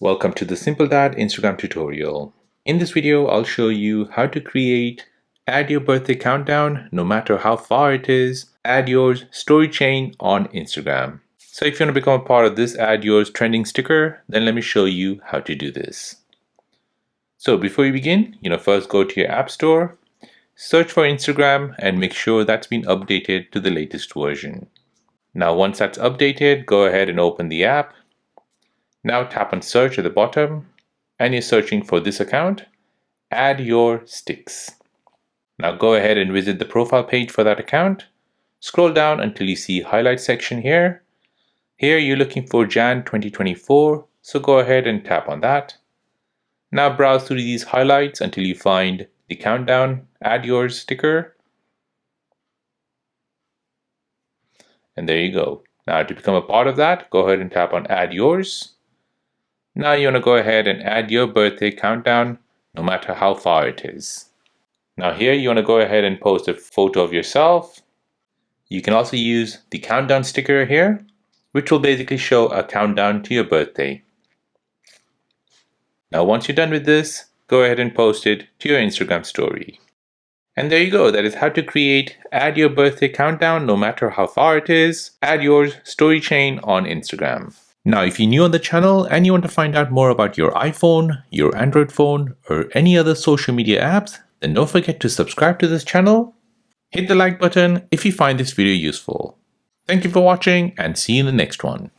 Welcome to the Simple Dad Instagram tutorial. In this video, I'll show you how to add your birthday countdown, no matter how far it is, add yours story chain on Instagram. So if you want to become a part of this add yours trending sticker, then let me show you how to do this. So before you begin, first go to your app store, search for Instagram and make sure that's been updated to the latest version. Now once that's updated, go ahead and open the app. Now tap on search at the bottom and you're searching for this account, add your sticks. Now go ahead and visit the profile page for that account. Scroll down until you see highlight section here. Here you're looking for Jan 2024, so go ahead and tap on that. Now browse through these highlights until you find the countdown add yours sticker. And there you go. Now to become a part of that, go ahead and tap on add yours. Now you want to go ahead and add your birthday countdown, no matter how far it is. Now here you want to go ahead and post a photo of yourself. You can also use the countdown sticker here, which will basically show a countdown to your birthday. Now once you're done with this, go ahead and post it to your Instagram story. And there you go, that is how to add your birthday countdown, no matter how far it is, add yours story chain on Instagram. Now, if you're new on the channel and you want to find out more about your iPhone, your Android phone, or any other social media apps, then don't forget to subscribe to this channel. Hit the like button if you find this video useful. Thank you for watching and see you in the next one.